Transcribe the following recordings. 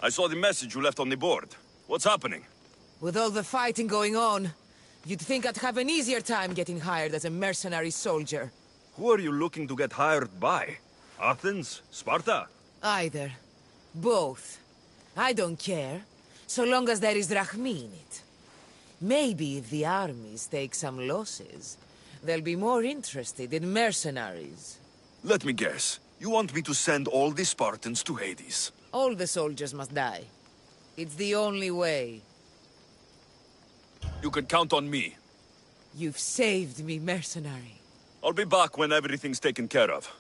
I saw the message you left on the board. What's happening? With all the fighting going on, you'd think I'd have an easier time getting hired as a mercenary soldier. Who are you looking to get hired by? Athens? Sparta? Either. Both. I don't care, so long as there is drachmi in it. Maybe if the armies take some losses, they'll be more interested in mercenaries. Let me guess. You want me to send all the Spartans to Hades? All the soldiers must die. It's the only way. You can count on me. You've saved me, mercenary. I'll be back when everything's taken care of.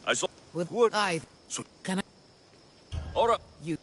I saw... With what? So can I... Ora... You...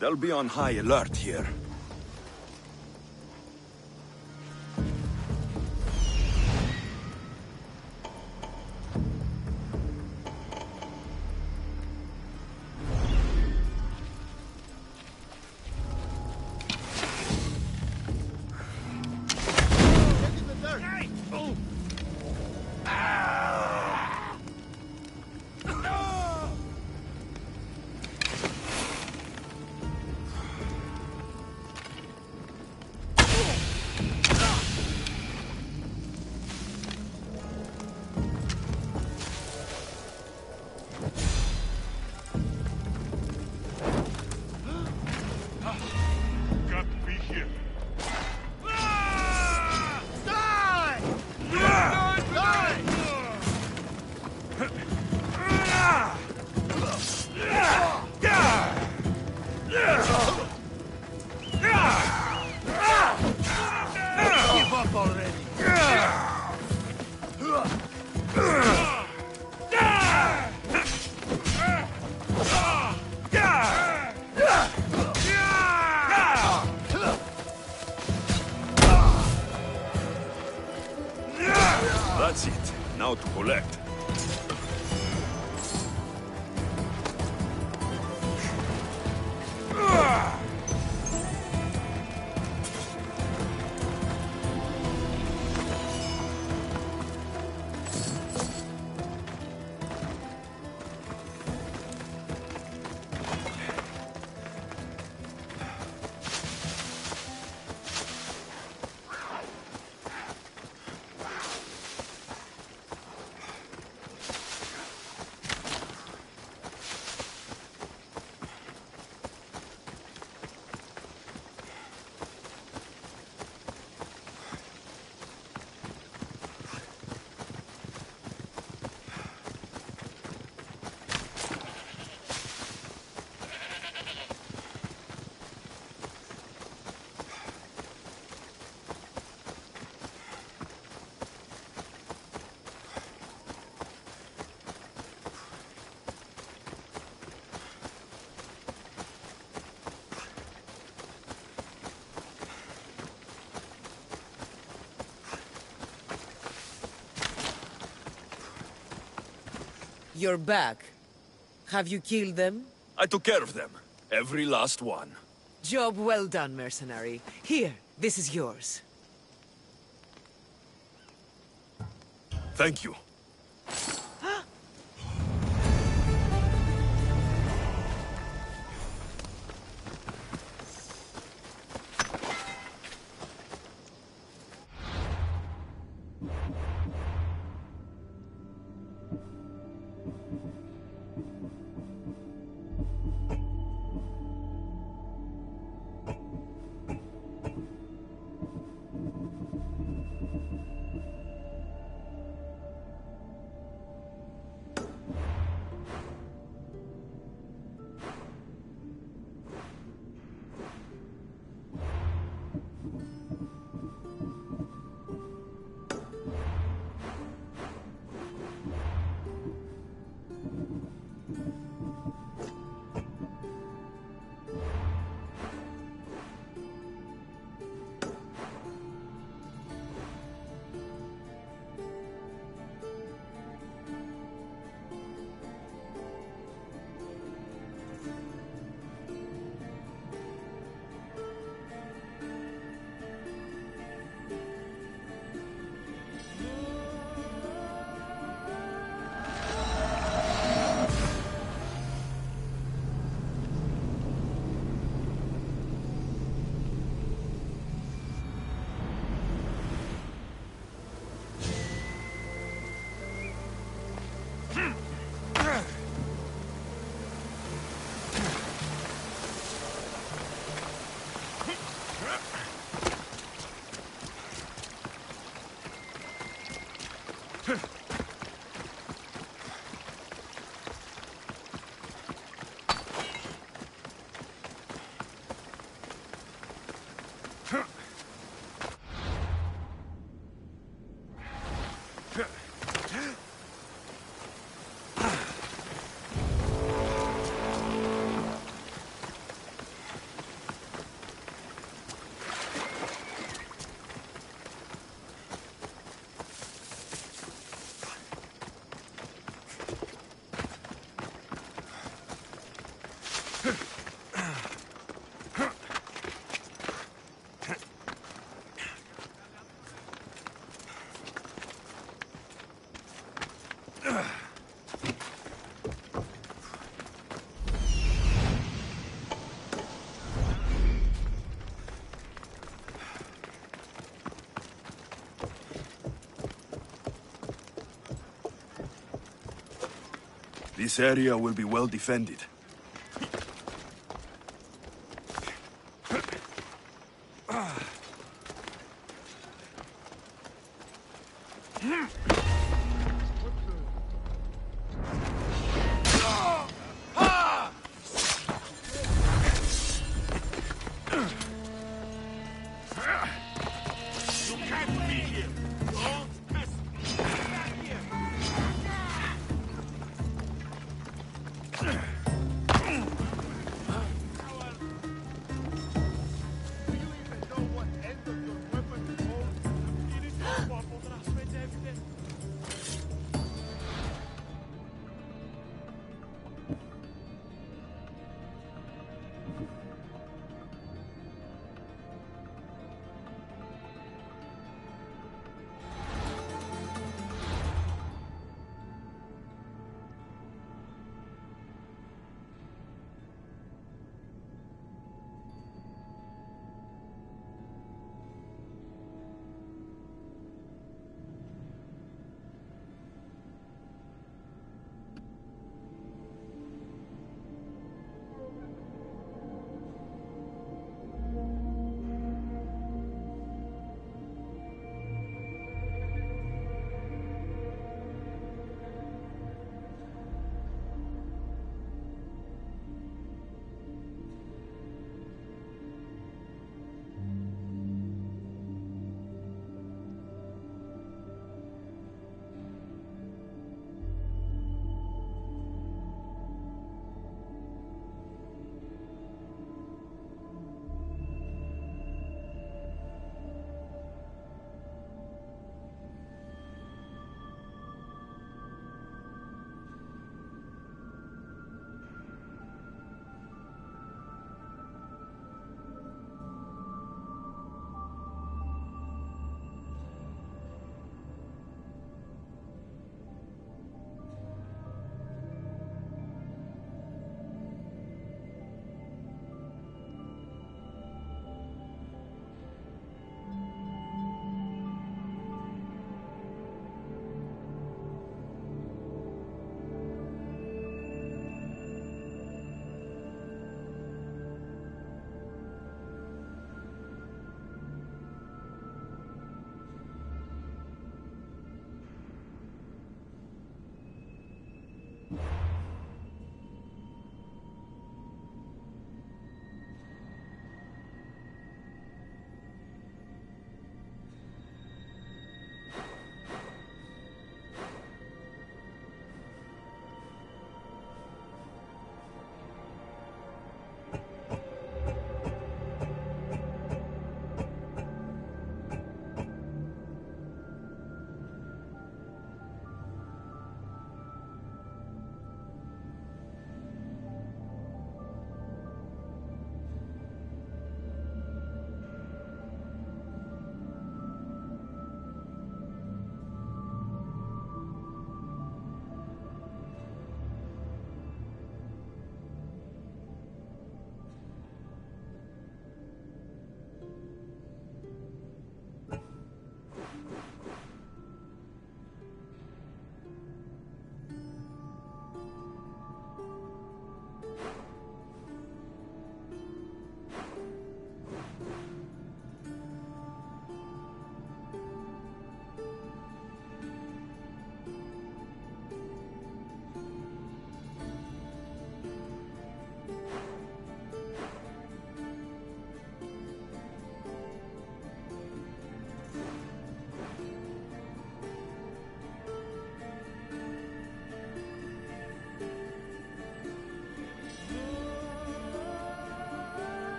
They'll be on high alert here. That's it. Now to collect. You're back. Have you killed them? I took care of them. Every last one. Job well done, mercenary. Here, this is yours. Thank you. This area will be well defended.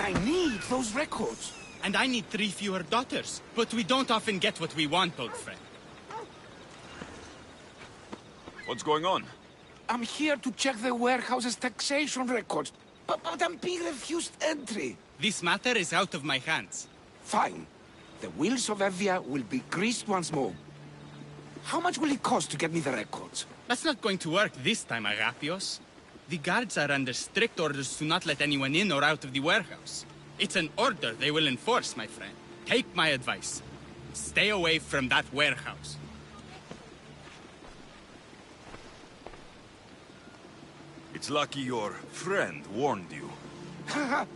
I need those records. And I need 3 fewer daughters. But we don't often get what we want, old friend. What's going on? I'm here to check the warehouse's taxation records, but I'm being refused entry. This matter is out of my hands. Fine. The wheels of Evia will be greased once more. How much will it cost to get me the records? That's not going to work this time, Agapios. The guards are under strict orders to not let anyone in or out of the warehouse. It's an order they will enforce, my friend. Take my advice. Stay away from that warehouse. It's lucky your friend warned you. Haha,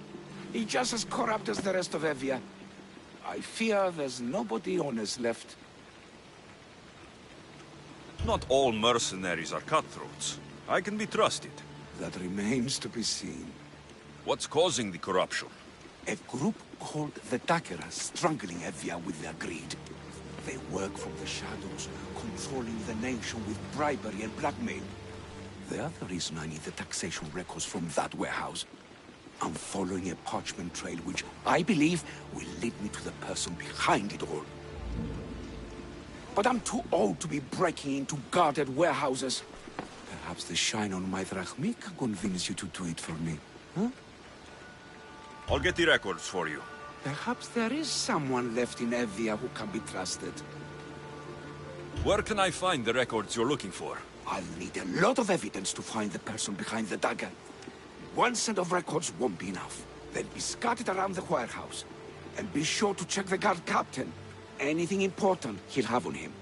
he's just as corrupt as the rest of Evia. I fear there's nobody honest left. Not all mercenaries are cutthroats. I can be trusted. That remains to be seen. What's causing the corruption? A group called the Takera strangling Evia with their greed. They work from the shadows, controlling the nation with bribery and blackmail. The other reason I need the taxation records from that warehouse. I'm following a parchment trail which I believe will lead me to the person behind it all. But I'm too old to be breaking into guarded warehouses. Perhaps the shine on my drachmi can convince you to do it for me, huh? I'll get the records for you. Perhaps there is someone left in Evia who can be trusted. Where can I find the records you're looking for? I'll need a lot of evidence to find the person behind the dagger. One set of records won't be enough. They'll be scattered around the warehouse. And be sure to check the guard captain. Anything important he'll have on him.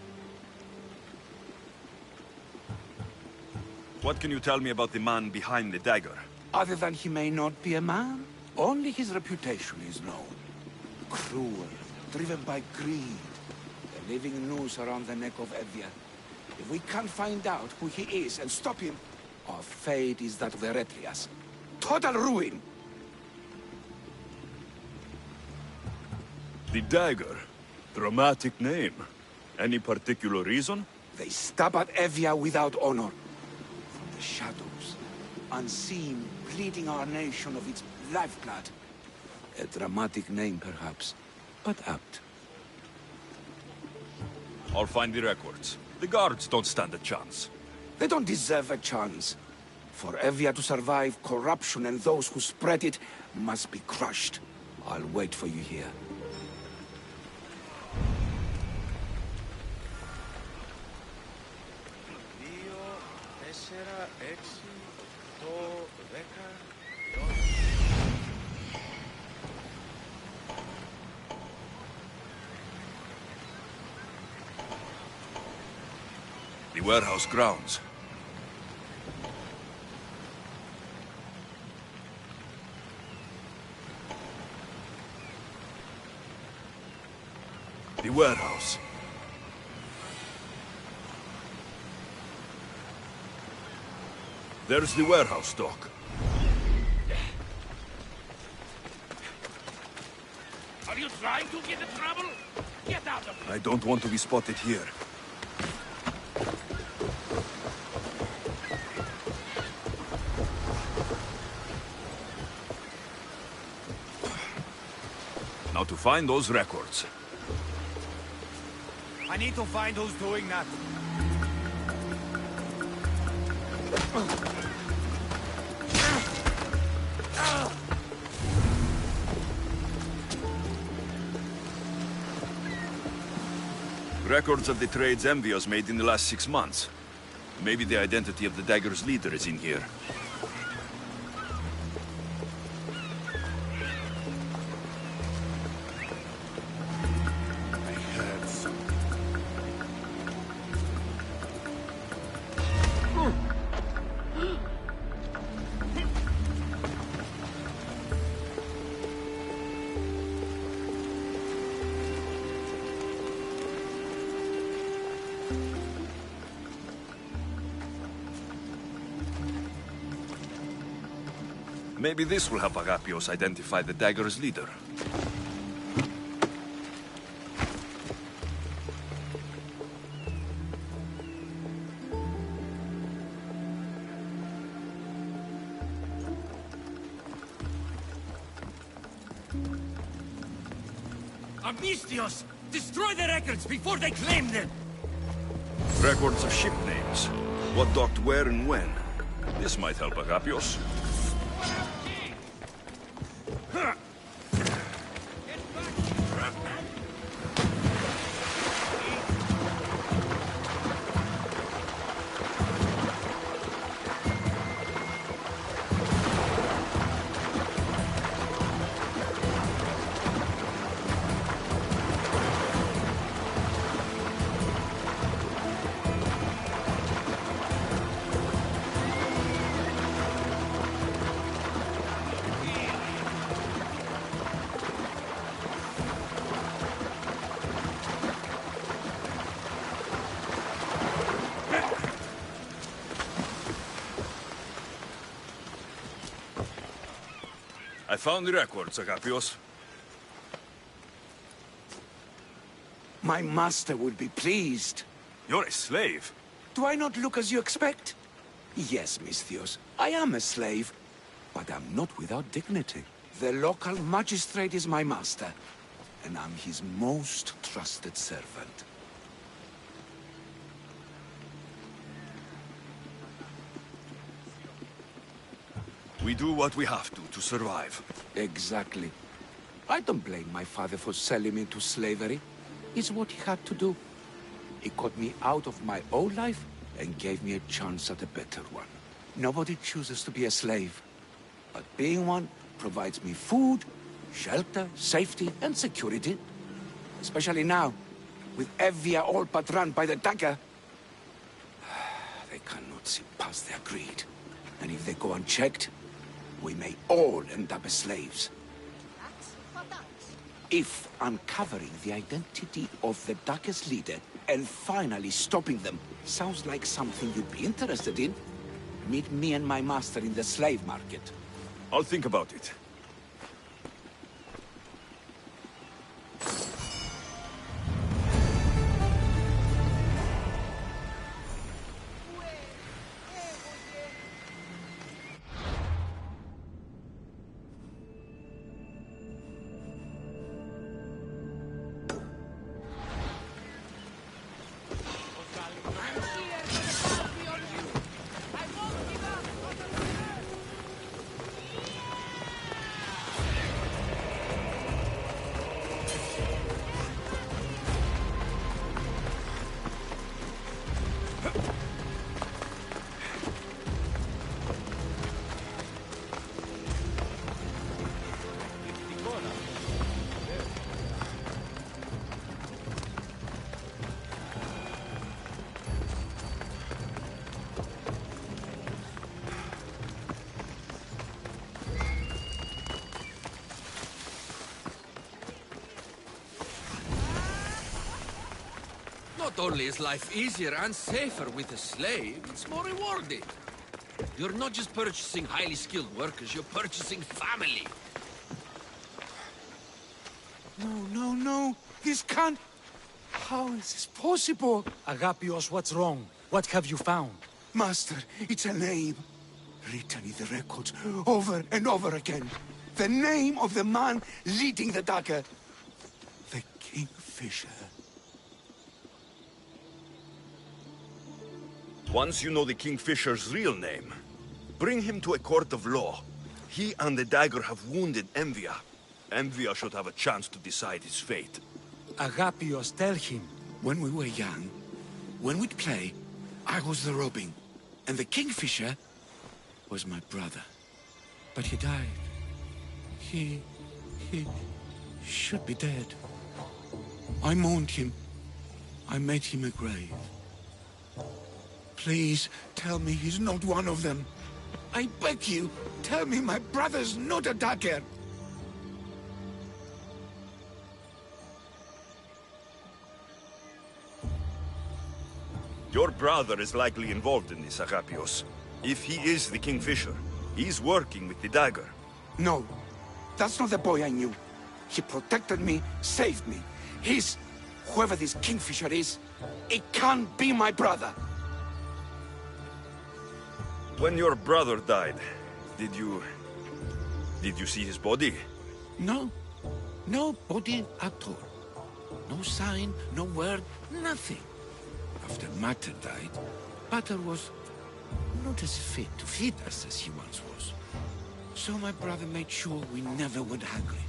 What can you tell me about the man behind the dagger? Other than he may not be a man, only his reputation is known. Cruel, driven by greed. A living noose around the neck of Evia. If we can't find out who he is and stop him, our fate is that of Eretrias. Total ruin! The dagger? Dramatic name. Any particular reason? They stab at Evia without honor. From the shadows, unseen, bleeding our nation of its lifeblood. A dramatic name, perhaps, but apt. I'll find the records. The guards don't stand a chance. They don't deserve a chance. For Evia to survive, corruption and those who spread it must be crushed. I'll wait for you here. The warehouse grounds. The warehouse. There's the warehouse dock. Are you trying to get in trouble? Get out of here! I don't want to be spotted here. Now to find those records. I need to find who's doing that. Records of the trades Envios made in the last 6 months. Maybe the identity of the dagger's leader is in here. Maybe this will help Agapios identify the dagger's leader. Amnistios! Destroy the records before they claim them! Records of ship names. What docked where and when. This might help, Agapios. I found the records, Agapios. My master would be pleased. You're a slave. Do I not look as you expect? Yes, Misthios, I am a slave, but I'm not without dignity. The local magistrate is my master, and I'm his most trusted servant. We do what we have to survive. Exactly. I don't blame my father for selling me into slavery. It's what he had to do. He got me out of my old life and gave me a chance at a better one. Nobody chooses to be a slave, but being one provides me food, shelter, safety, and security. Especially now, with Evia all but run by the dagger. They cannot see past their greed. And if they go unchecked, we may all end up as slaves. If uncovering the identity of the darkest leader and finally stopping them sounds like something you'd be interested in, meet me and my master in the slave market. I'll think about it. Not only is life easier and safer with a slave, it's more rewarding. You're not just purchasing highly skilled workers, you're purchasing family. No. This can't... How is this possible? Agapios, what's wrong? What have you found? Master, it's a name. Written in the records over and over again. The name of the man leading the dagger. The Kingfisher. Once you know the Kingfisher's real name, bring him to a court of law. He and the dagger have wounded Envia. Envia should have a chance to decide his fate. Agapios, tell him. When we were young, when we'd play, I was the robin, and the Kingfisher was my brother. But he died. He should be dead. I mourned him. I made him a grave. Please, tell me he's not one of them. I beg you, tell me my brother's not a dagger. Your brother is likely involved in this, Agapios. If he is the Kingfisher, he's working with the dagger. No, that's not the boy I knew. He protected me, saved me. He's... whoever this Kingfisher is, it can't be my brother. When your brother died, did you see his body? No. No body at all. No sign, no word, nothing. After Mater died, Pater was not as fit to feed us as he once was. So my brother made sure we never went hungry.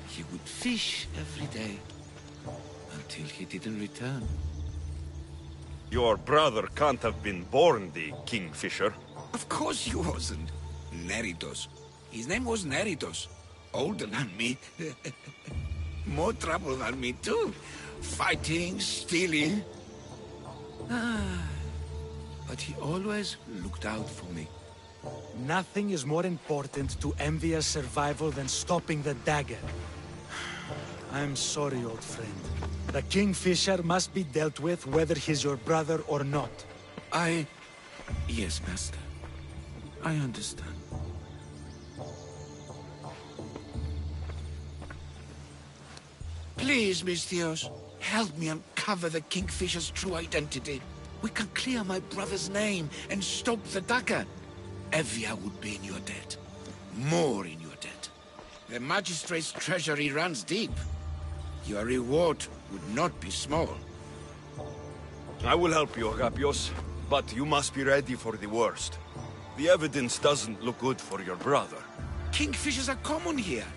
He would fish every day, until he didn't return. Your brother can't have been born the Kingfisher. Of course he wasn't. Neritos. His name was Neritos. Older than me. More trouble than me too. Fighting, stealing. But he always looked out for me. Nothing is more important to Envia's survival than stopping the dagger. I'm sorry, old friend. The Kingfisher must be dealt with whether he's your brother or not. Yes, Master. I understand. Please, Misthios, help me uncover the Kingfisher's true identity. We can clear my brother's name and stop the dagger. Evia would be in your debt. More in your debt. The Magistrate's treasury runs deep. Your reward would not be small. I will help you, Agapios, but you must be ready for the worst. The evidence doesn't look good for your brother. Kingfishers are common here.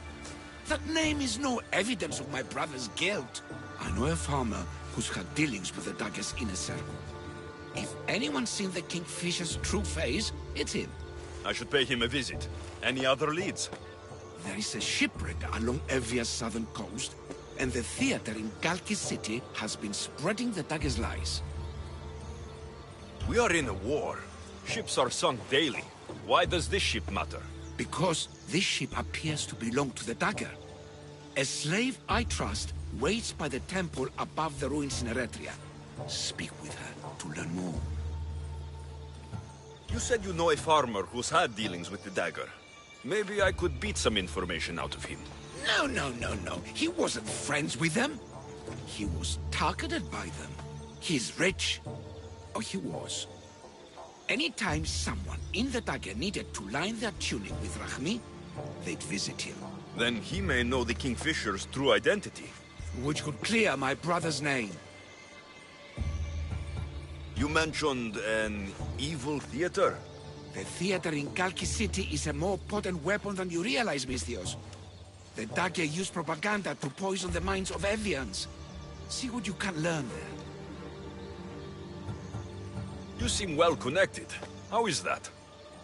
That name is no evidence of my brother's guilt. I know a farmer who's had dealings with the dagger's inner circle. If anyone's seen the Kingfisher's true face, it's him. I should pay him a visit. Any other leads? There is a shipwreck along Evia's southern coast, and the theater in Galki City has been spreading the dagger's lies. We are in a war. Ships are sunk daily. Why does this ship matter? Because this ship appears to belong to the dagger. A slave I trust waits by the temple above the ruins in Eretria. Speak with her to learn more. You said you know a farmer who's had dealings with the dagger. Maybe I could beat some information out of him. No. He wasn't friends with them. He was targeted by them. He's rich. Or he was. Anytime someone in the dagger needed to line their tunic with Rahmi, they'd visit him. Then he may know the Kingfisher's true identity. Which could clear my brother's name. You mentioned an evil theater? The theater in Kalki City is a more potent weapon than you realize, Misthios. The dagger used propaganda to poison the minds of Evians. See what you can learn there. You seem well connected. How is that?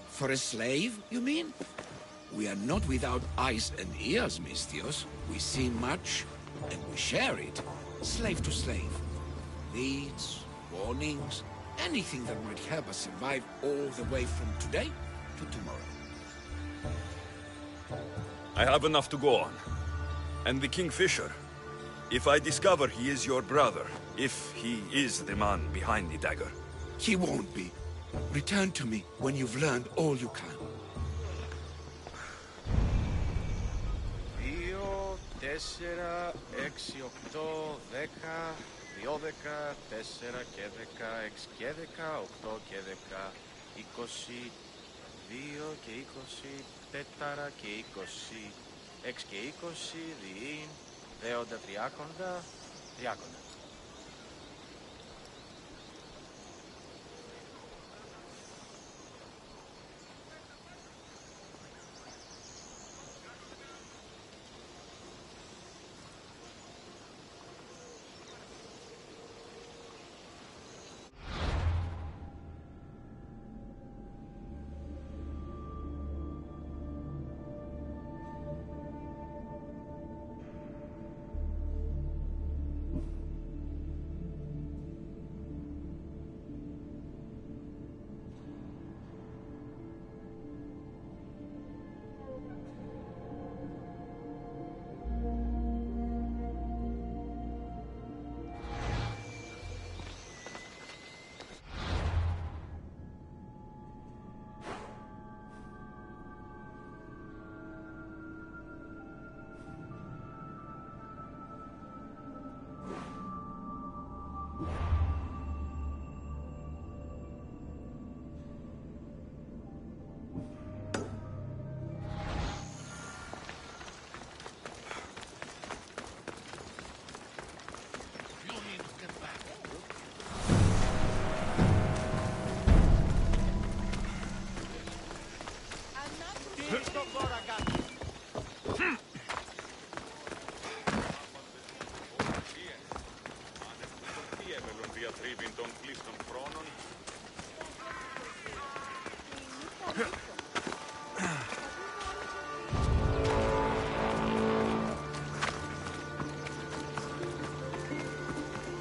For a slave, you mean? We are not without eyes and ears, Misthios. We see much, and we share it. Slave to slave. Leads, warnings, anything that might help us survive all the way from today to tomorrow. I have enough to go on. And the Kingfisher. If I discover he is your brother, if he is the man behind the dagger. He won't be. Return to me when you've learned all you can. 2, 4, 6, 8, 10, 12, 4 και 16 και 18 και 10, 20, 2 και 20, 4 και 20, 6 και 20, διήν, δέοντα τριάκοντα, τριάκοντα.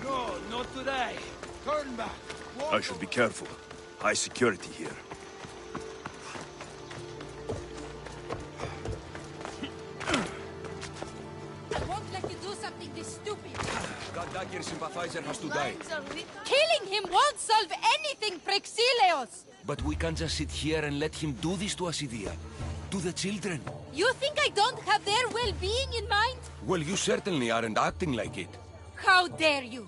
No, not today. Turn back. I should be careful. High security here. I won't let you do something this stupid. That dagger sympathizer has to die. Killing him won't solve anything, Prexileos! But we can't just sit here and let him do this to us, Idia. To the children. You think I don't have their well-being in mind? Well, you certainly aren't acting like it. How dare you!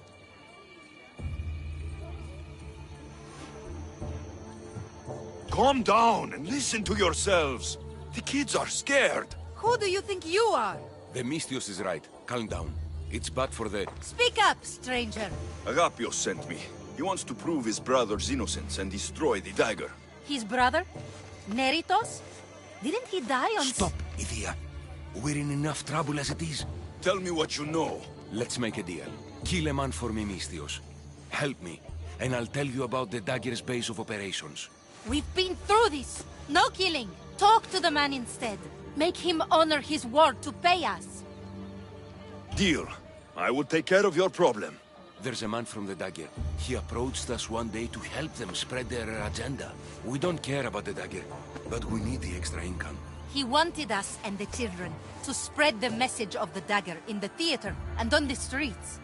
Calm down and listen to yourselves. The kids are scared. Who do you think you are? The Mystios is right. Calm down. It's bad for the... Speak up, stranger. Agapios sent me. He wants to prove his brother's innocence and destroy the dagger. His brother? Neritos? Didn't he die on... Stop, Idia. We're in enough trouble as it is. Tell me what you know. Let's make a deal. Kill a man for me, Mystios. Help me, and I'll tell you about the dagger's base of operations. We've been through this. No killing. Talk to the man instead. Make him honor his word to pay us. Deal. I will take care of your problem. There's a man from the dagger. He approached us one day to help them spread their agenda. We don't care about the dagger, but we need the extra income. He wanted us and the children to spread the message of the dagger in the theater and on the streets.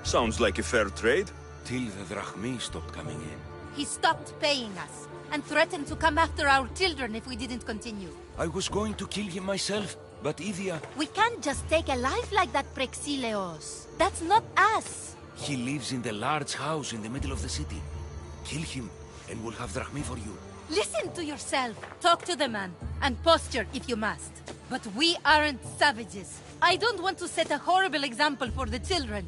Sounds like a fair trade. Till the drachmi stopped coming in. He stopped paying us and threatened to come after our children if we didn't continue. I was going to kill him myself, but Idia... We can't just take a life like that, Prexileos. That's not us. He lives in the large house in the middle of the city. Kill him, and we'll have drachmi for you. Listen to yourself. Talk to the man, and posture if you must. But we aren't savages. I don't want to set a horrible example for the children.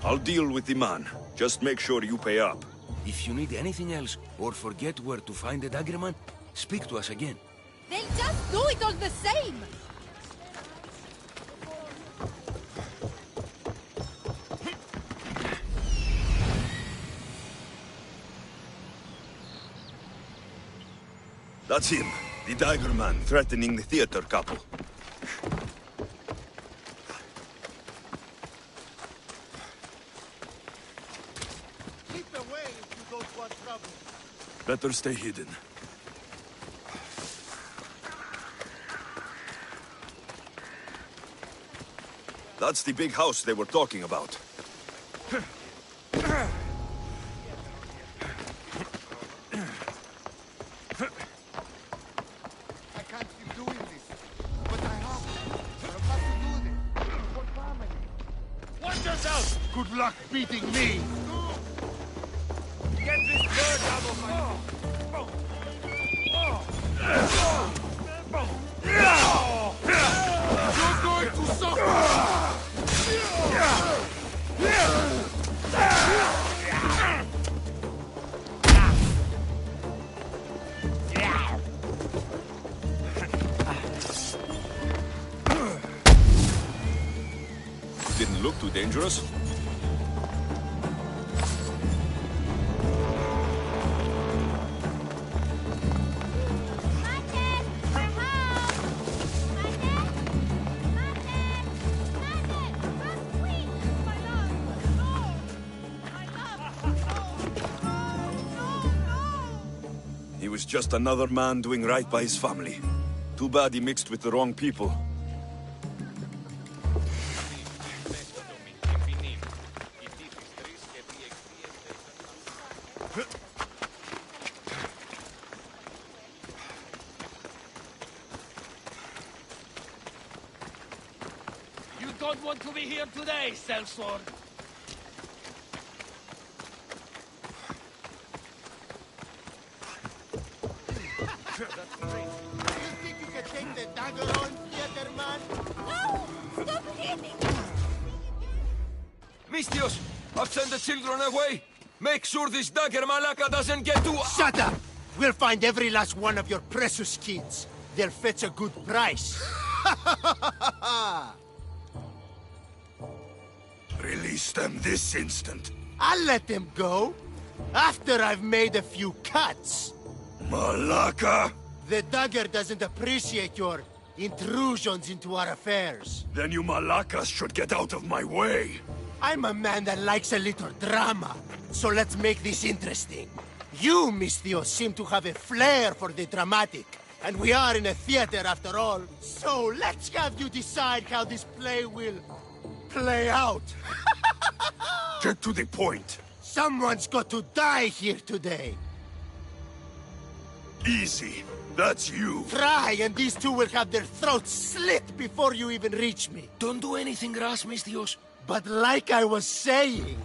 I'll deal with the man. Just make sure you pay up. If you need anything else, or forget where to find the dagger man, speak to us again. They'll just do it all the same! That's him. The dagger man threatening the theater couple. Better stay hidden. That's the big house they were talking about. I can't keep doing this, but I have to. I've got to do this. For family. Watch yourself! Good luck beating me! Get this bird out of my... You're going to suffer! Didn't look too dangerous. He was just another man doing right by his family. Too bad he mixed with the wrong people. You don't want to be here today, sellsword. You think you can take the dagger on, theater man? No! Stop hitting! Mystios! I've sent the children away! Make sure this dagger Malaka doesn't get to... Shut up! We'll find every last one of your precious kids. They'll fetch a good price. Release them this instant. I'll let them go. After I've made a few cuts. Malaka! The dagger doesn't appreciate your intrusions into our affairs. Then you Malakas should get out of my way. I'm a man that likes a little drama, so let's make this interesting. You, Misthios, seem to have a flair for the dramatic, and we are in a theater after all. So let's have you decide how this play will play out. Get to the point. Someone's got to die here today. Easy. That's you. Try, and these two will have their throats slit before you even reach me. Don't do anything rash, Misthios. But like I was saying,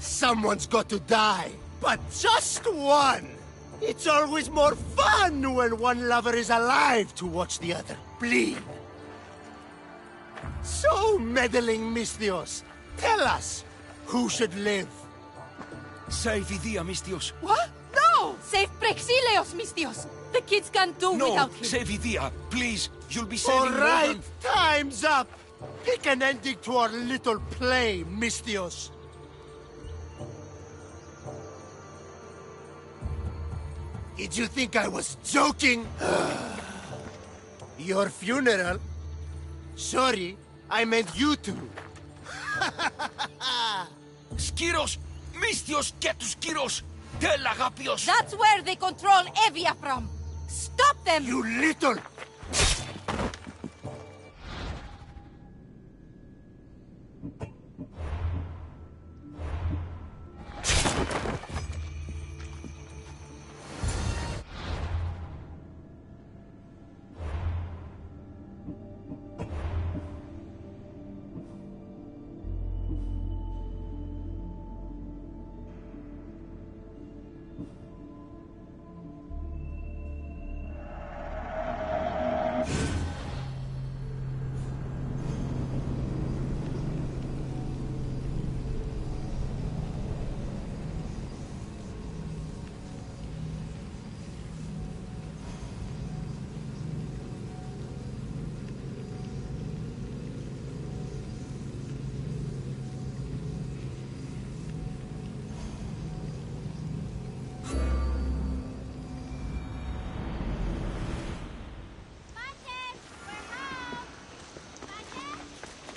someone's got to die. But just one! It's always more fun when one lover is alive to watch the other bleed. So, meddling Misthios, tell us, who should live? Save Idia, Misthios. What? No! Save Praexileos, Misthios! The kids can't do without him. Save Idia, please. You'll be saving All right, more than... time's up! Pick an ending to our little play, Misthios. Did you think I was joking? Your funeral? Sorry, I meant you two. Skiros! Misthios, get to Skiros! Tell Agapios! That's where they control Evia from! Stop them! You little...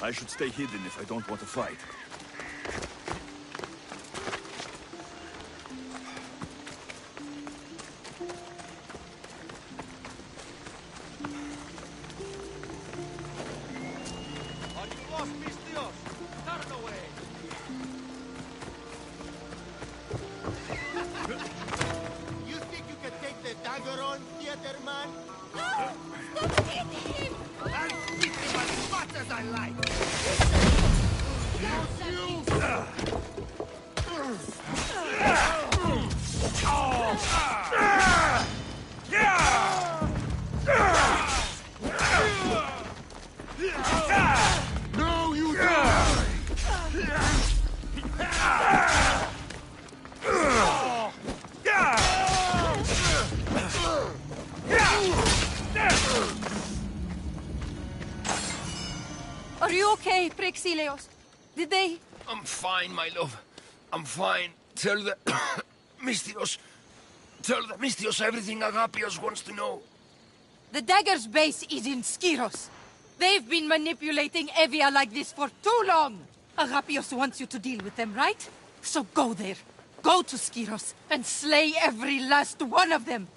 I should stay hidden if I don't want to fight. Are you lost, Misthios? Turn away! You think you can take the dagger on, theater man? No! Stop hitting him! I'll beat him as much as I like! No, you die! Are you okay, Praexileos? Did they... I'm fine, my love. I'm fine. Tell the... Misthios... Tell the Misthios everything Agapios wants to know. The dagger's base is in Skiros. They've been manipulating Evia like this for too long. Agapios wants you to deal with them, right? So go there. Go to Skiros and slay every last one of them.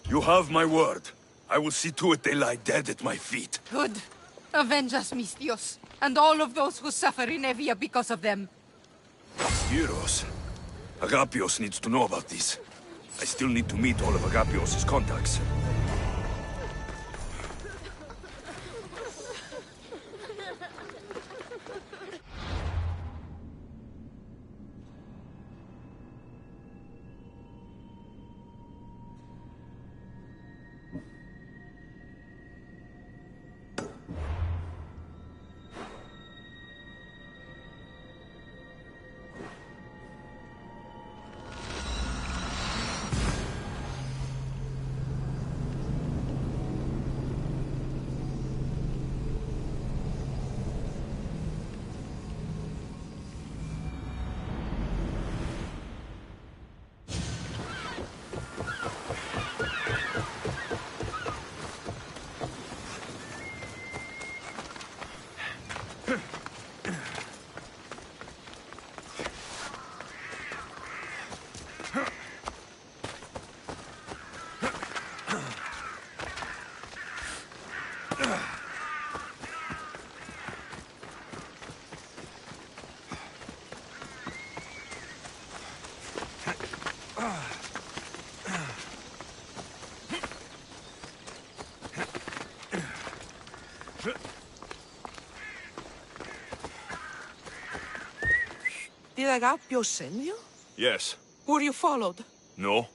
You have my word. I will see to it they lie dead at my feet. Good. Avenge us, Misthios, and all of those who suffer in Evia because of them. Heroes. Agapios needs to know about this. I still need to meet all of Agapios' contacts. Did Agapio send you? Yes. Were you followed? No?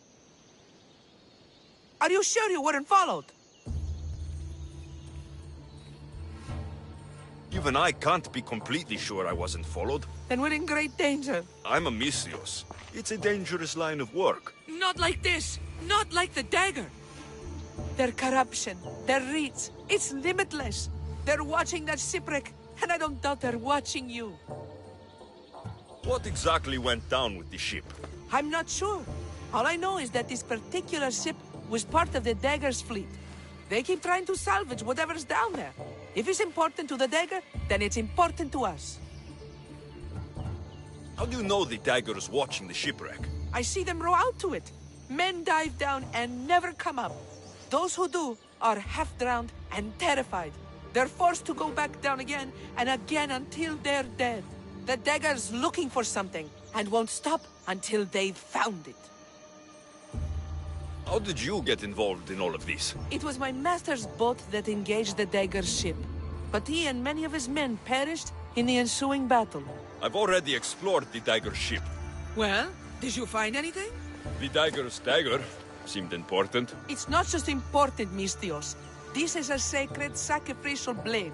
Are you sure you weren't followed? Even I can't be completely sure I wasn't followed. Then we're in great danger. I'm a Misthios. It's a dangerous line of work. Not like this. Not like the dagger. Their corruption, their reach, it's limitless. They're watching that shipwreck, and I don't doubt they're watching you. What exactly went down with the ship? I'm not sure. All I know is that this particular ship was part of the Dagger's fleet. They keep trying to salvage whatever's down there. If it's important to the Dagger, then it's important to us. How do you know the dagger is watching the shipwreck? I see them row out to it. Men dive down and never come up. Those who do are half-drowned and terrified. They're forced to go back down again and again until they're dead. The Dagger's looking for something and won't stop until they've found it. How did you get involved in all of this? It was my master's boat that engaged the Dagger's ship, but he and many of his men perished in the ensuing battle. I've already explored the dagger's ship. Well, did you find anything? The dagger's dagger seemed important. It's not just important, Misthios. This is a sacred sacrificial blade.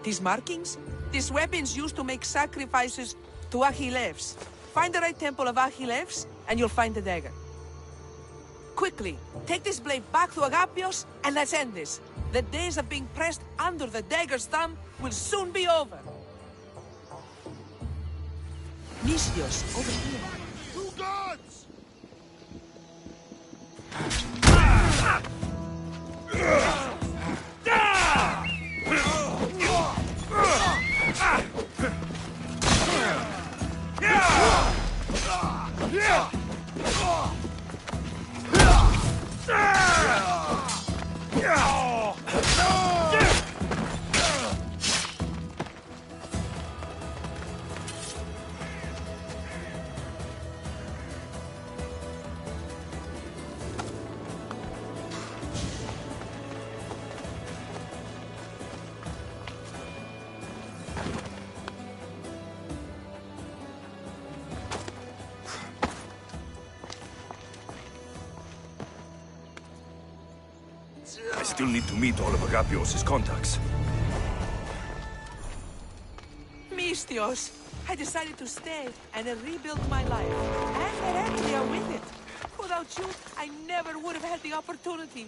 These markings? These weapons used to make sacrifices to Achilles. Find the right temple of Achilles, and you'll find the dagger. Quickly, take this blade back to Agapios, and let's end this. The days of being pressed under the dagger's thumb will soon be over. Misthios, over here. Two gods! I still need to meet all of Agapios' contacts. Misthios, I decided to stay and rebuild my life. And Heraclea with it. Without you, I never would have had the opportunity.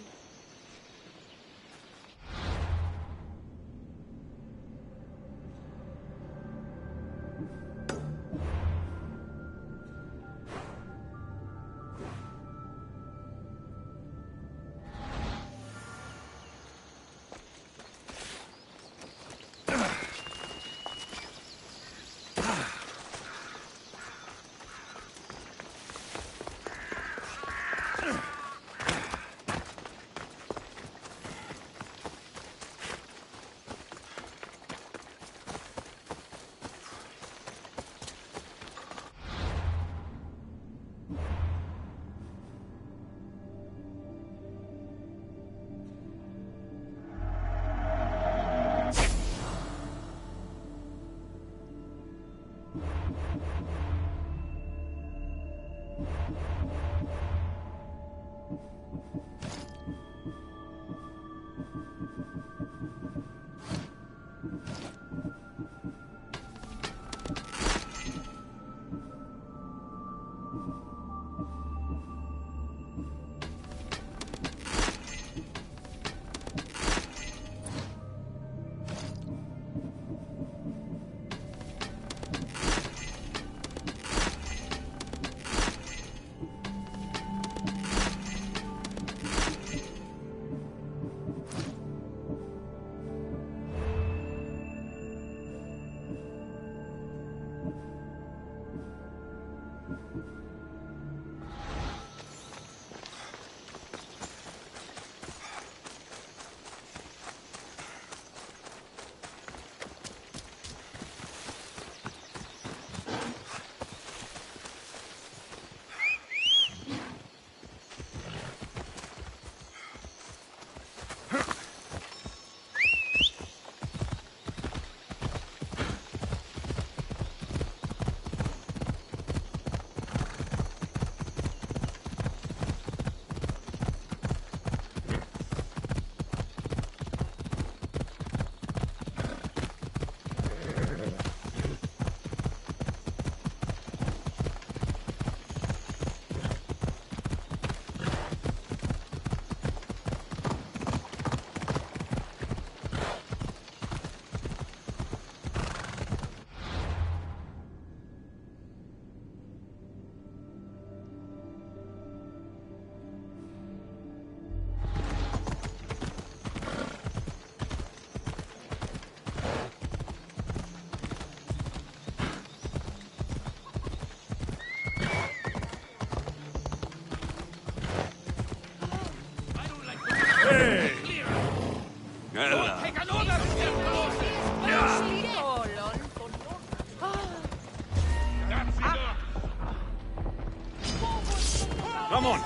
Come on!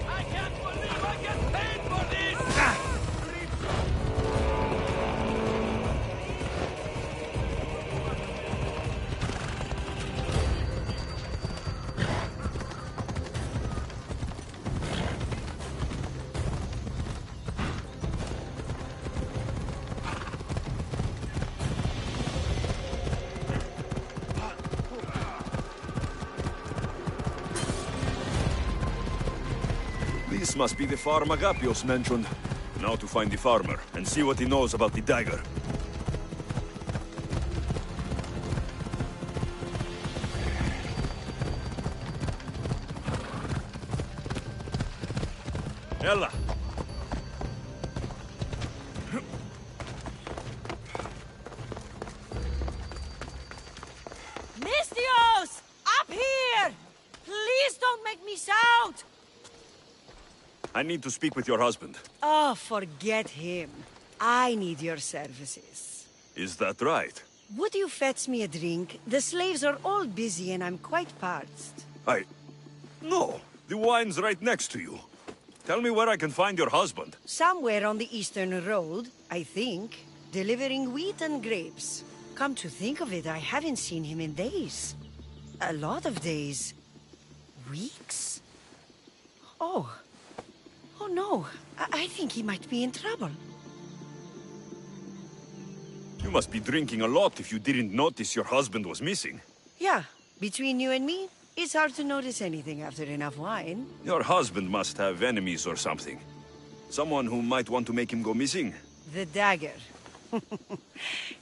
I can't believe I get paid for this! This must be the farm Agapios mentioned. Now to find the farmer, and see what he knows about the dagger. Ella! Mistios! Up here! Please don't make me shout! I need to speak with your husband. Oh, forget him. I need your services. Is that right? Would you fetch me a drink? The slaves are all busy and I'm quite parched. No! The wine's right next to you. Tell me where I can find your husband. Somewhere on the Eastern Road, I think, delivering wheat and grapes. Come to think of it, I haven't seen him in days. A lot of days. Weeks? Oh. Oh no, I think he might be in trouble. You must be drinking a lot if you didn't notice your husband was missing. Yeah, between you and me, it's hard to notice anything after enough wine. Your husband must have enemies or something. Someone who might want to make him go missing. The dagger.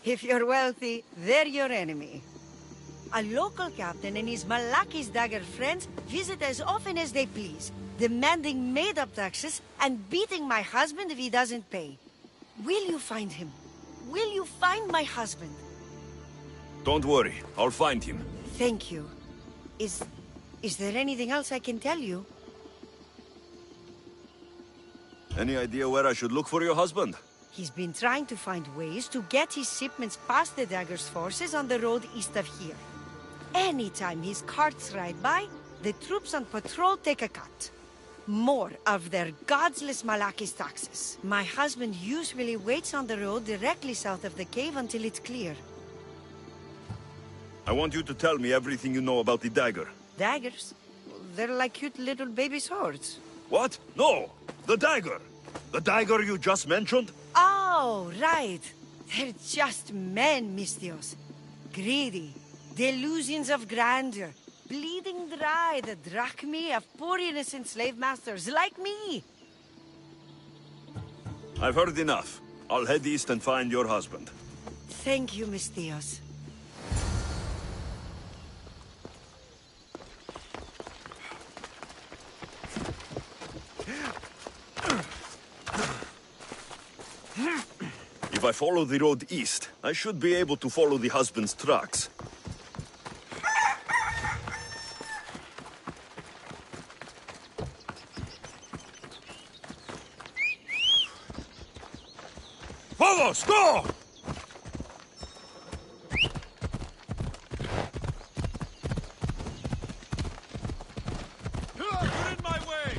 If you're wealthy, they're your enemy. A local captain and his Malaki's dagger friends visit as often as they please, demanding made-up taxes and beating my husband if he doesn't pay. Will you find him? Will you find my husband? Don't worry, I'll find him. Thank you. Is there anything else I can tell you? Any idea where I should look for your husband? He's been trying to find ways to get his shipments past the dagger's forces on the road east of here. Anytime his carts ride by, the troops on patrol take a cut. More of their godless Malaki's taxes. My husband usually waits on the road directly south of the cave until it's clear. I want you to tell me everything you know about the dagger. Daggers? They're like cute little baby swords. What? No! The dagger! The dagger you just mentioned? Oh, right. They're just men, Mistios. Greedy. Delusions of grandeur. Bleeding dry the drachmae of poor innocent slave masters like me. I've heard enough. I'll head east and find your husband. Thank you, Mistios. If I follow the road east, I should be able to follow the husband's tracks. Vamos, go! You're in my way!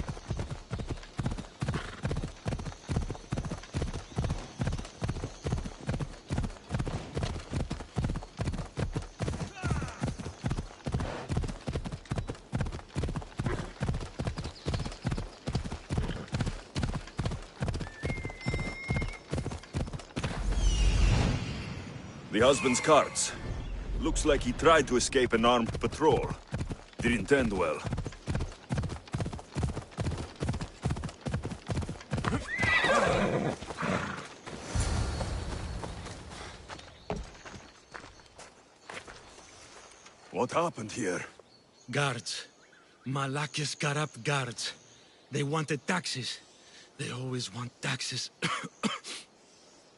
The husband's carts. Looks like he tried to escape an armed patrol. Didn't end well. What happened here? Guards. Malaki's corrupt guards. They wanted taxes. They always want taxes.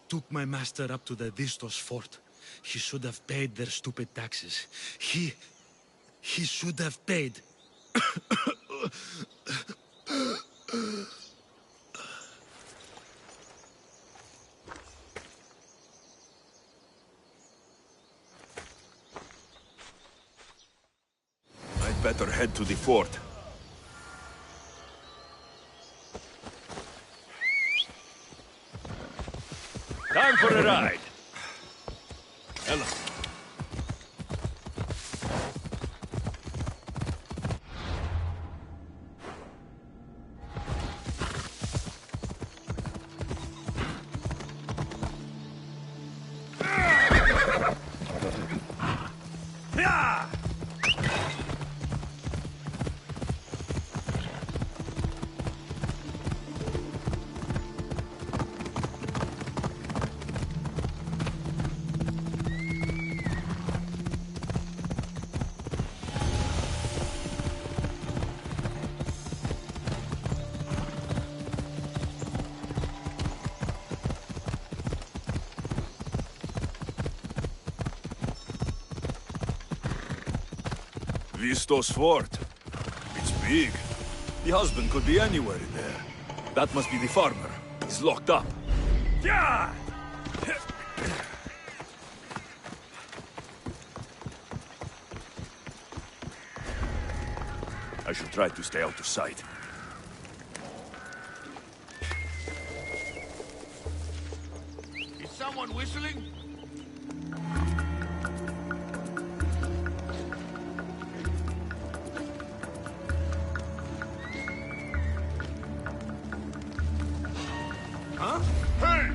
Took my master up to the Vistos fort. He should have paid their stupid taxes. He should have paid. better head to the fort. Time for a ride. Ella. Vistos fort. It's big. The husband could be anywhere in there. That must be the farmer. He's locked up. Yeah! I should try to stay out of sight. Is someone whistling? Huh? Hey!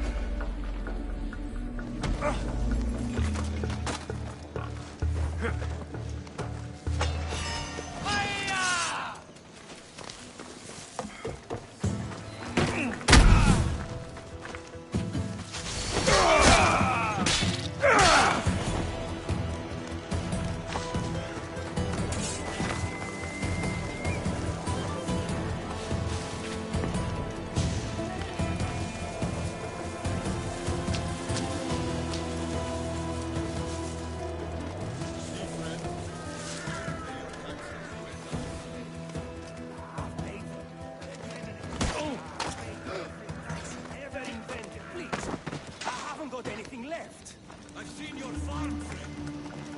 I've seen your farm, friend.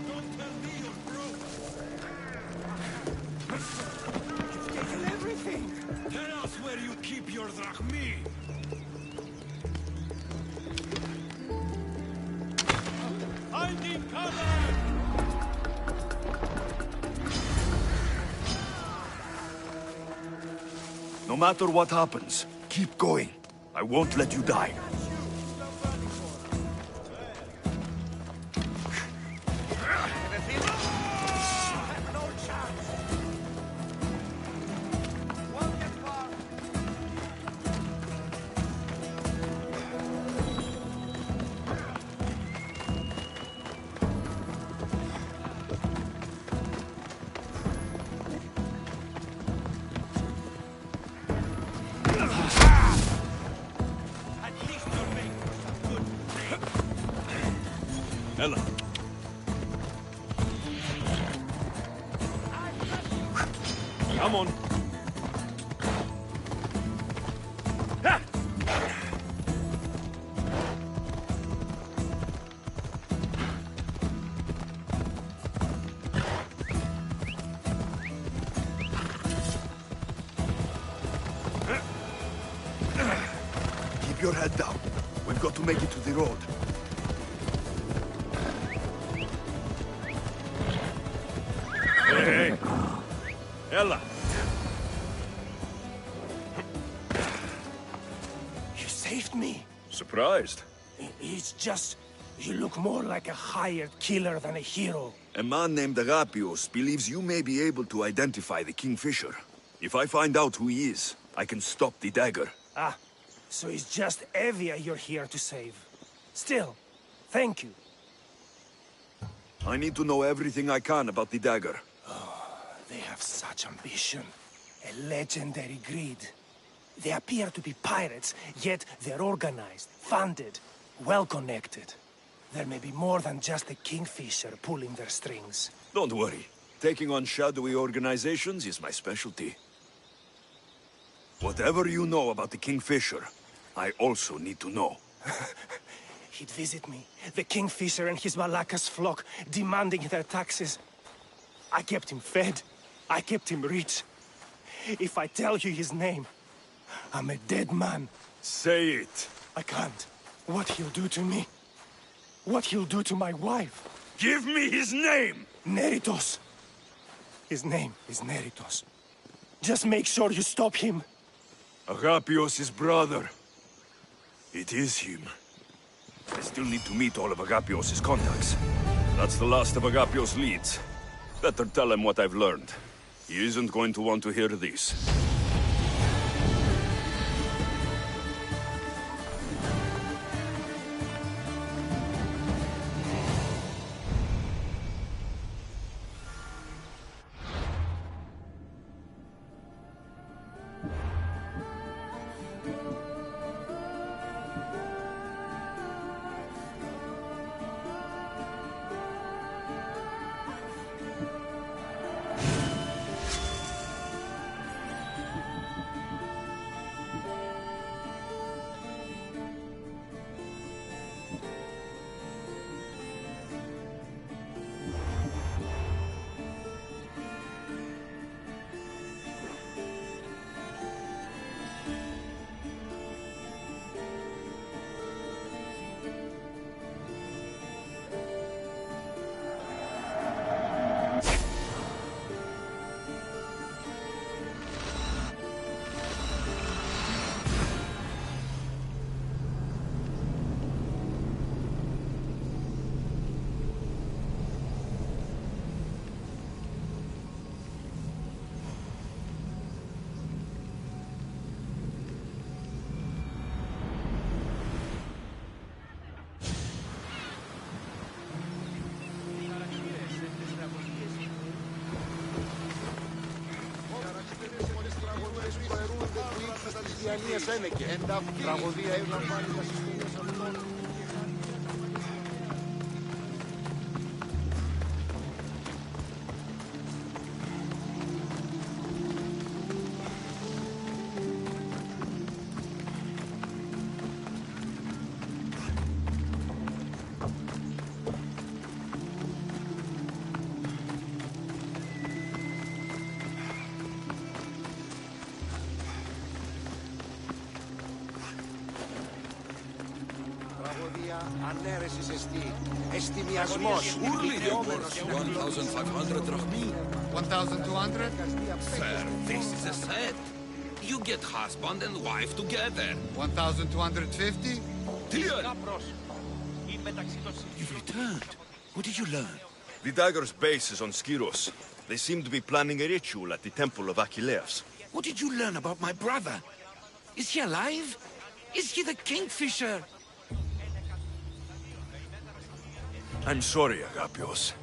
Don't tell me you're broke. You've taken everything. Tell us where you keep your drachmi. Finding cover! No matter what happens, keep going. I won't let you die. Ella. Come on. Ha! Keep your head down. We've got to make it to the road. Hey! Ella! You saved me. Surprised? It's just... you look more like a hired killer than a hero. A man named Agapios believes you may be able to identify the Kingfisher. If I find out who he is, I can stop the dagger. Ah, so it's just Evia you're here to save. Still, thank you. I need to know everything I can about the dagger. They have such ambition. A legendary greed. They appear to be pirates, yet they're organized, funded, well-connected. There may be more than just a Kingfisher pulling their strings. Don't worry. Taking on shadowy organizations is my specialty. Whatever you know about the Kingfisher, I also need to know. He'd visit me, the Kingfisher and his Malacca's flock, demanding their taxes. I kept him fed. I kept him rich. If I tell you his name, I'm a dead man. Say it. I can't. What he'll do to me. What he'll do to my wife. Give me his name! Neritos. His name is Neritos. Just make sure you stop him. Agapios' brother. It is him. I still need to meet all of Agapios' contacts. That's the last of Agapios' leads. Better tell him what I've learned. He isn't going to want to hear this. Ανέρεσης εστί. Εστιμιασμός. 1,500 drachmi. 1,200? Sir, this is a set. You get husband and wife together. 1,250? Deal! You've returned. What did you learn? The Dagger's base is on Skiros. They seem to be planning a ritual at the Temple of Achilleus. What did you learn about my brother? Is he alive? Is he the Kingfisher? I'm sorry, Agapios.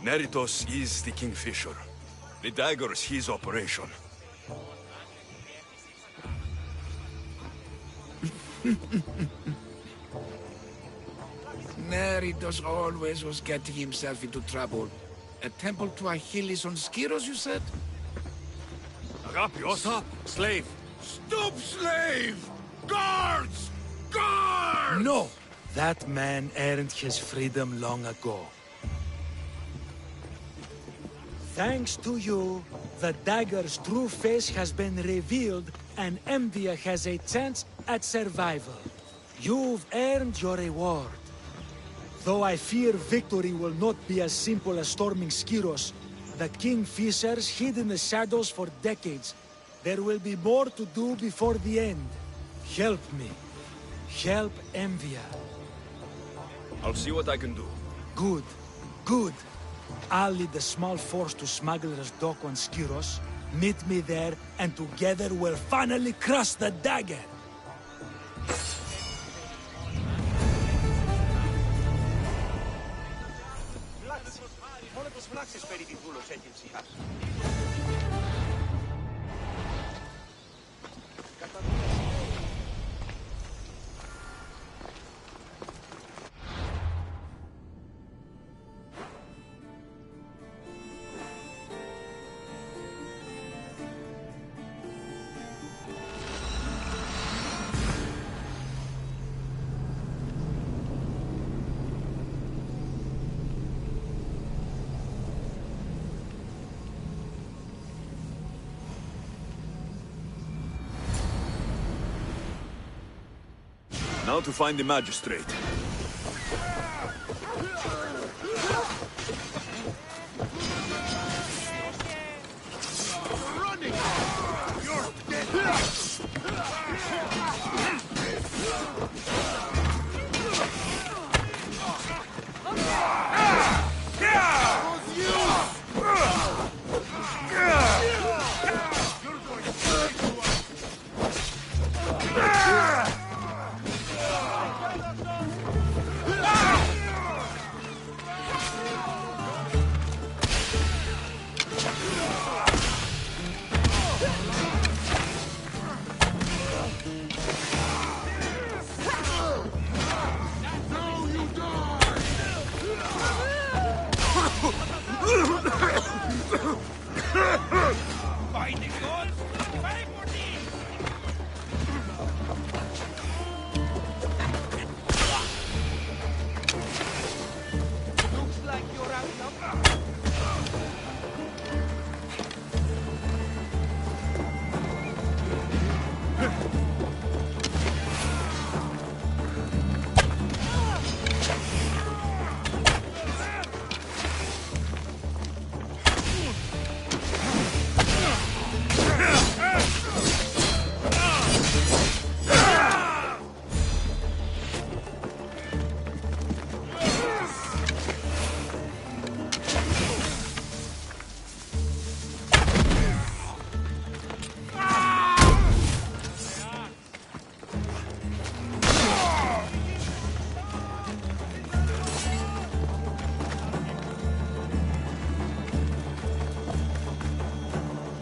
Neritos is the Kingfisher. The dagger is his operation. Neritos always was getting himself into trouble. A temple to Achilles on Skiros, you said? Agapios! Stop, slave! Stop, slave! Guards! Guards! No! That man earned his freedom long ago. Thanks to you, the dagger's true face has been revealed and Envia has a chance at survival. You've earned your reward. Though I fear victory will not be as simple as storming Skiros, the Kingfishers hid in the shadows for decades. There will be more to do before the end. Help me. Help Envia. I'll see what I can do. Good. Good. I'll lead a small force to Smuggler's Dock on Skiros. Meet me there, and together we'll finally crush the dagger! Now to find the magistrate.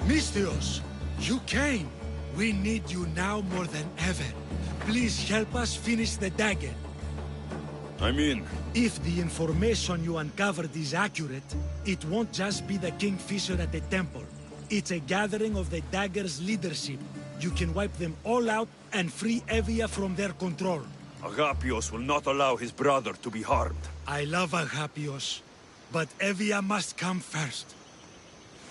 Misthios, you came. We need you now more than ever. Please help us finish the dagger. I'm in. If the information you uncovered is accurate, it won't just be the Kingfisher at the temple. It's a gathering of the dagger's leadership. You can wipe them all out and free Evia from their control. Agapios will not allow his brother to be harmed. I love Agapios, but Evia must come first.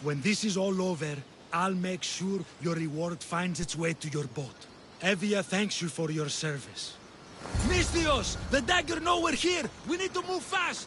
When this is all over, I'll make sure your reward finds its way to your boat. Evia thanks you for your service. Misthios! The dagger know we're here! We need to move fast!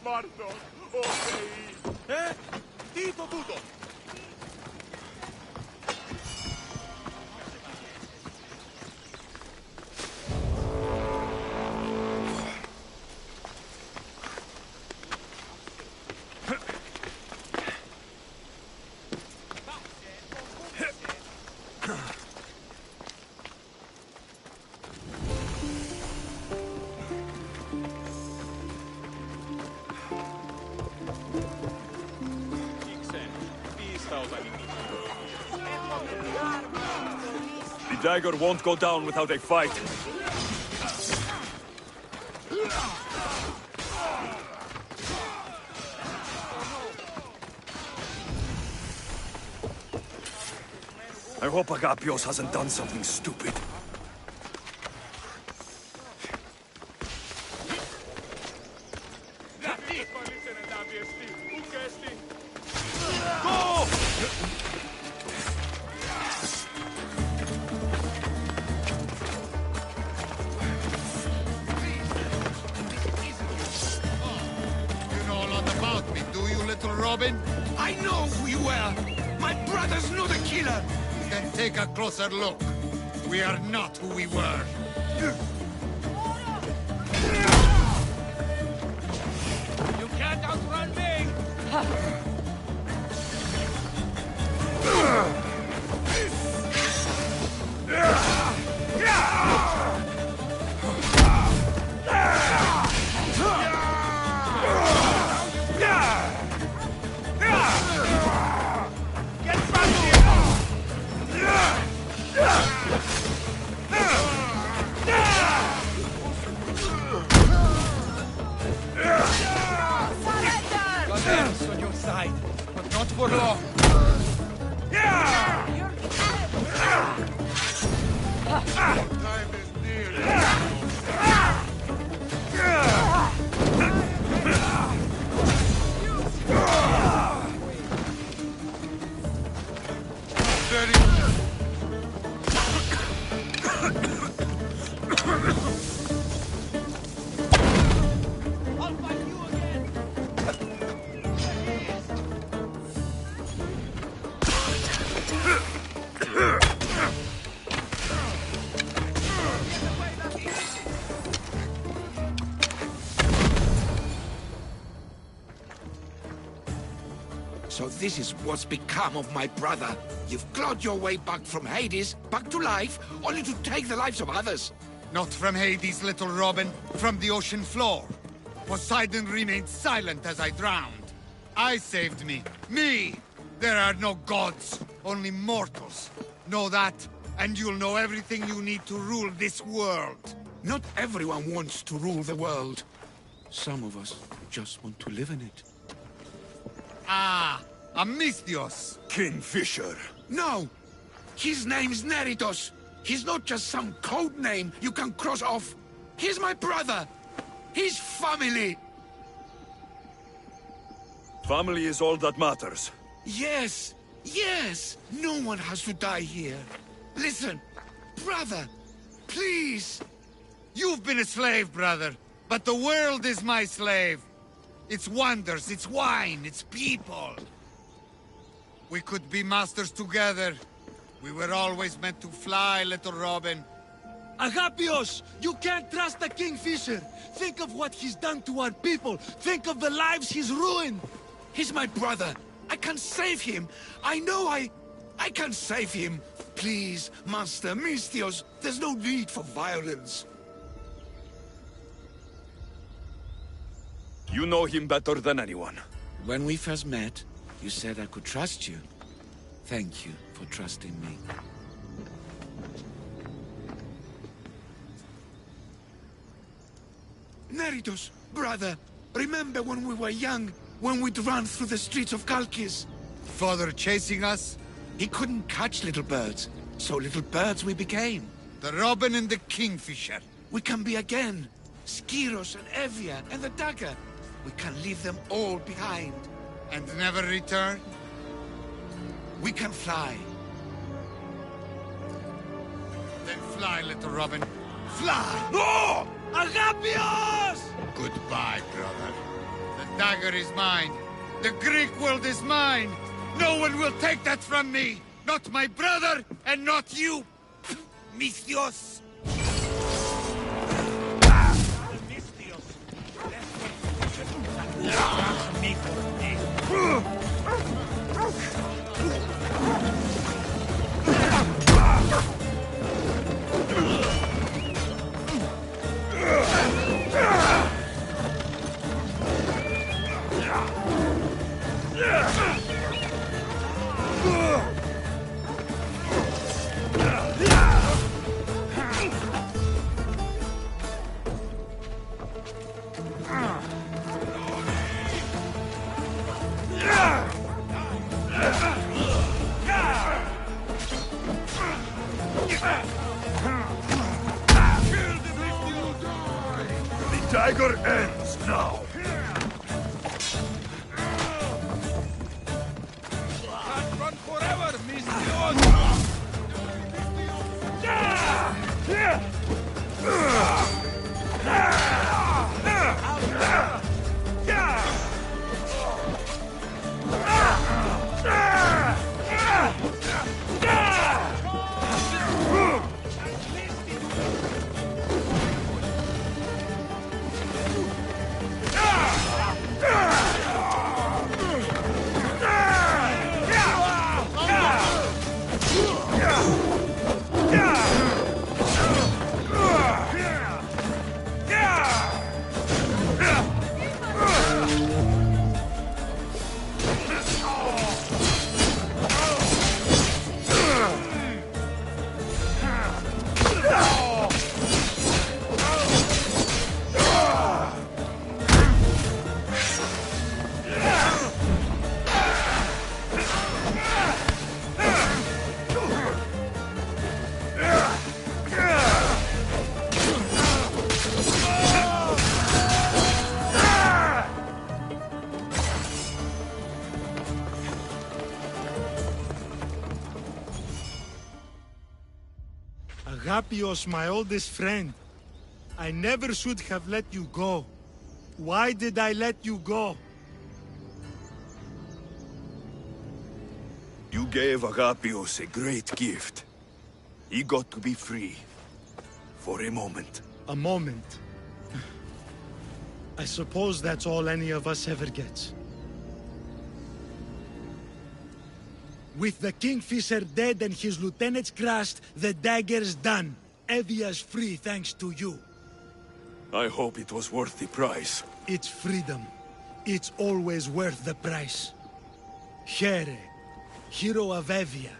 Μάρθος, ο Θεής. Τι είναι τούτο? The dagger won't go down without a fight. I hope Agapios hasn't done something stupid. Go! You know a lot about me, do you, little Robin? I know who you were! My brother's not a killer! Then take a closer look. We are not who we were. You can't outrun me! God's on your side, but not for long. Time is near. Steady. I'll fight you again! So this is what's become of my brother. You've clawed your way back from Hades, back to life, only to take the lives of others. Not from Hades, little Robin. From the ocean floor. Poseidon remained silent as I drowned. I saved me. Me! There are no gods, only mortals. Know that, and you'll know everything you need to rule this world. Not everyone wants to rule the world. Some of us just want to live in it. Ah, Amisthios. Kingfisher. No! His name's Neritos. He's not just some code name you can cross off. He's my brother. He's family. Family is all that matters. Yes, yes. No one has to die here. Listen, brother, please. You've been a slave, brother, but the world is my slave. Its wonders, its wine, its people. We could be masters together. We were always meant to fly, little Robin. Agapios! You can't trust the Kingfisher! Think of what he's done to our people! Think of the lives he's ruined! He's my brother. I can save him. I know I can save him. Please, Master Misthios, there's no need for violence. You know him better than anyone. When we first met, you said I could trust you. Thank you for trusting me. Neritos, brother, remember when we were young, when we'd run through the streets of Kalkis? Father chasing us? He couldn't catch little birds, so little birds we became. The Robin and the Kingfisher. We can be again. Skiros and Evia and the dagger. We can leave them all behind. And never return? We can fly. Then fly, little Robin. Fly! No! Agapios! Goodbye, brother. The dagger is mine. The Greek world is mine. No one will take that from me. Not my brother, and not you. Misthios. The dagger ends now. Can't run forever, Mistios! Agapios, my oldest friend. I never should have let you go. Why did I let you go? You gave Agapios a great gift. He got to be free. For a moment. A moment. I suppose that's all any of us ever gets. With the Kingfisher dead and his lieutenants crushed, the dagger's done. Evia's free thanks to you. I hope it was worth the price. It's freedom. It's always worth the price. Here, hero of Evia.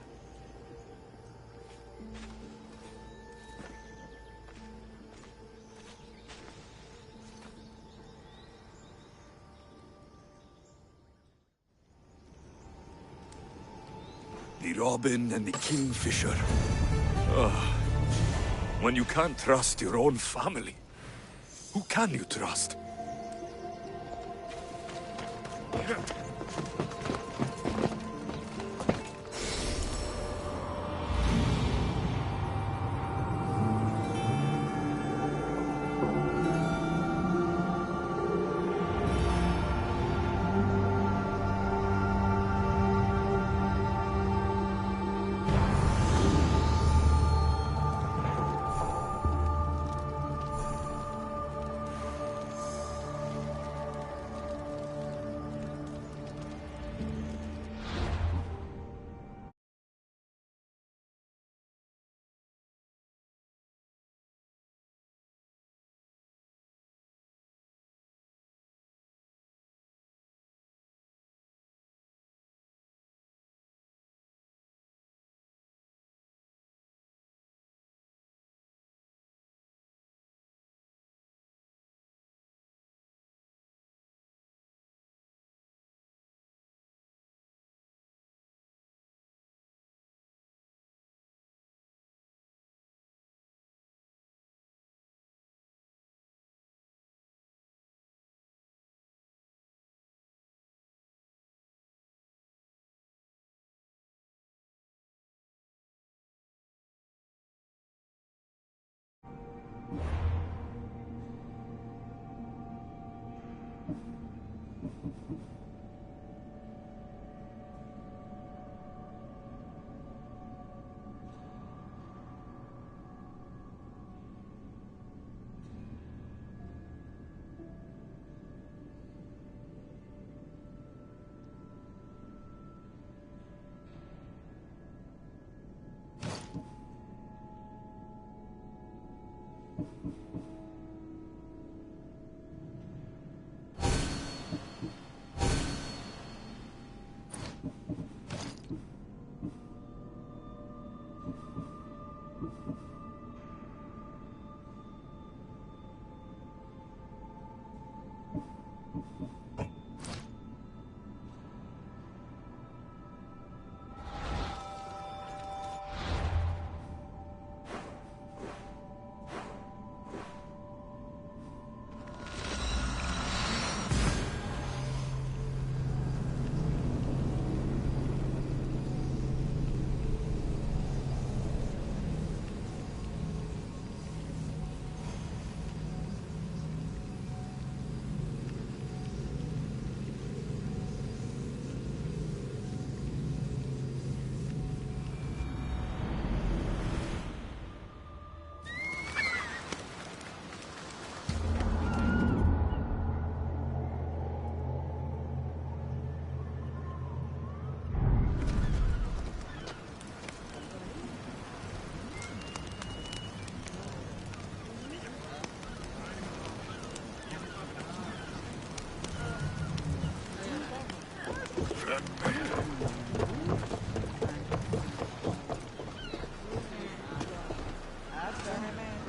The Robin and the Kingfisher. When you can't trust your own family, who can you trust?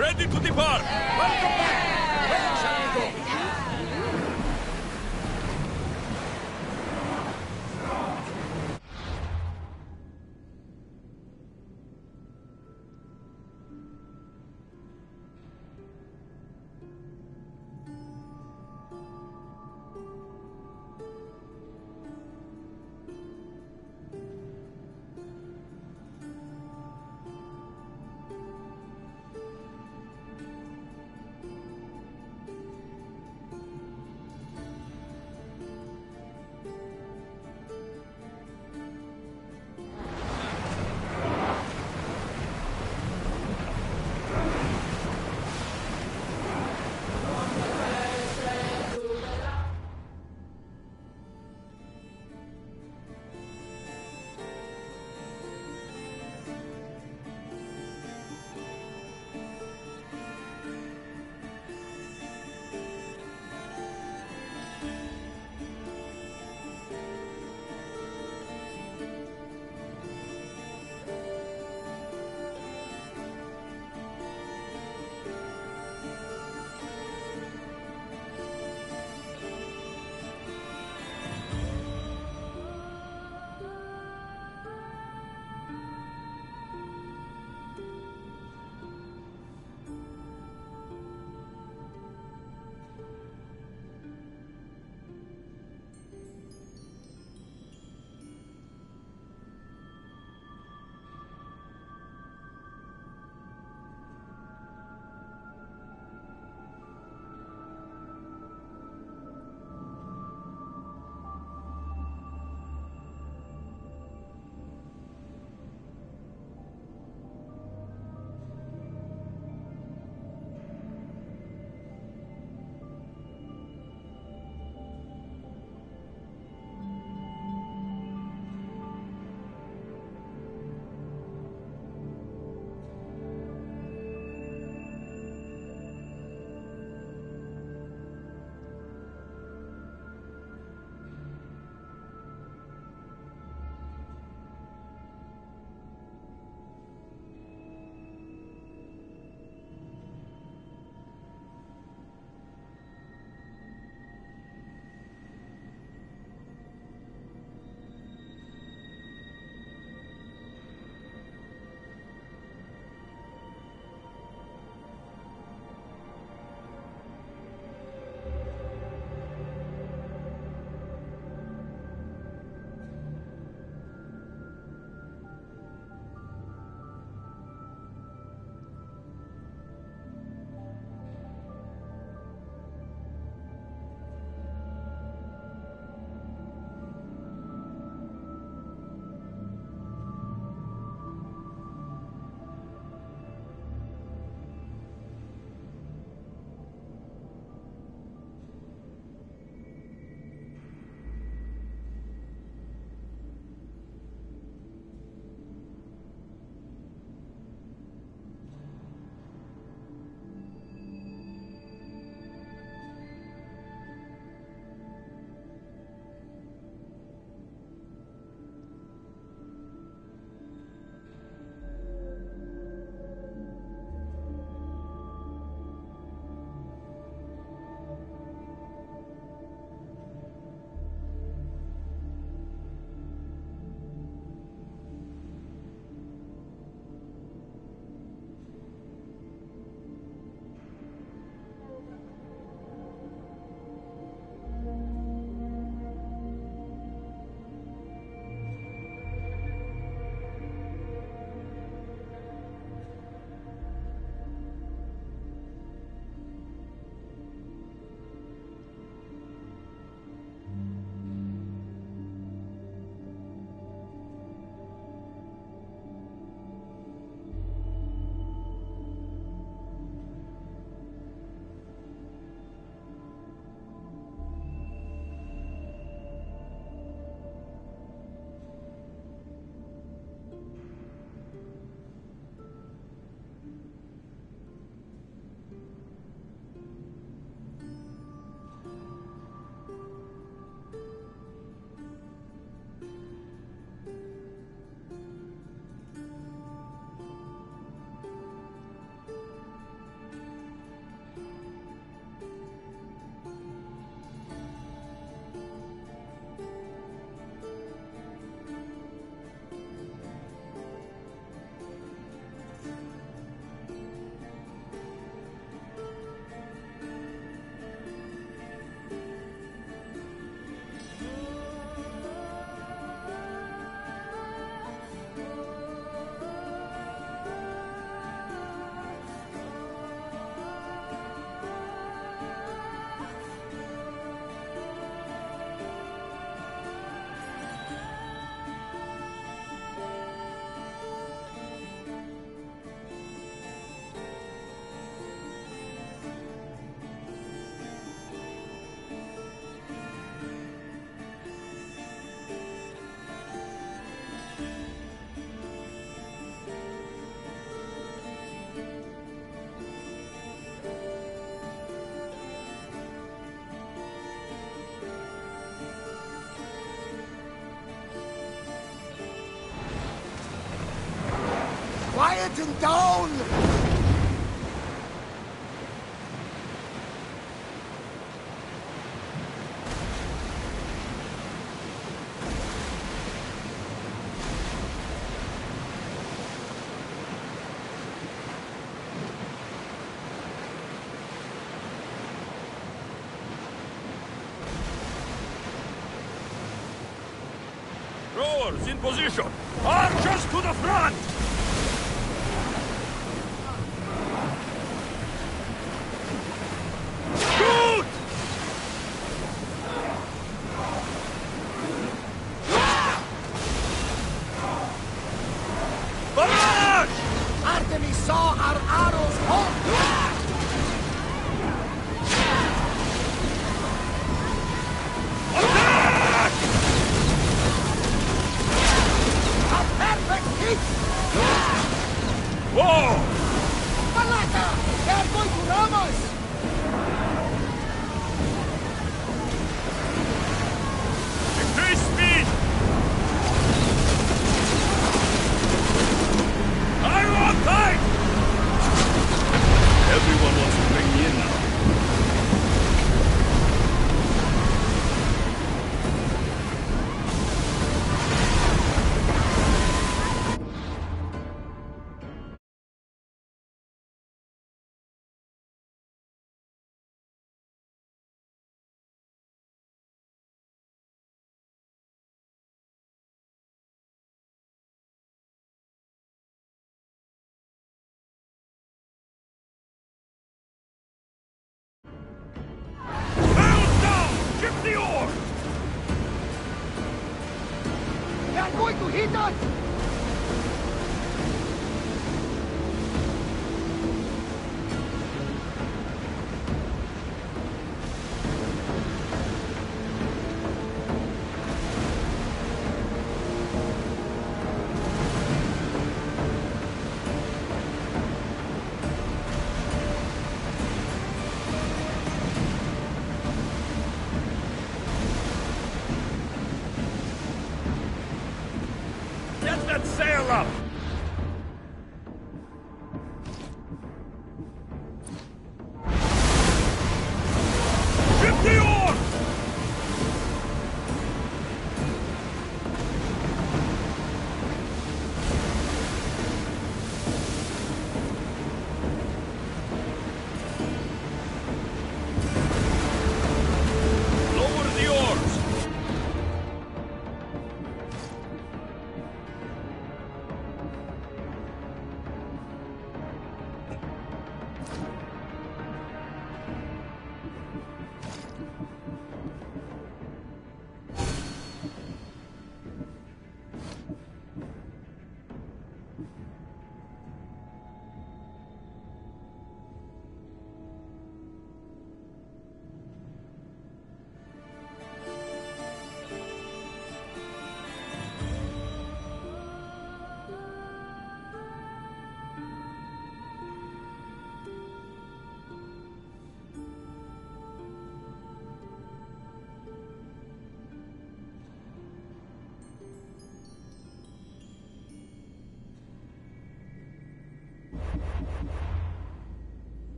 Ready to depart! Welcome back! Where shall we go? quiet and down! Rowers in position! Archers to the front! Shoot! Barrage! Artemis saw our arrows hold! Whoa! Malaka! They're going to ram us! Increase speed! Fire on tight! Everyone wants to bring me in now. The oar! They are going to hit us! Get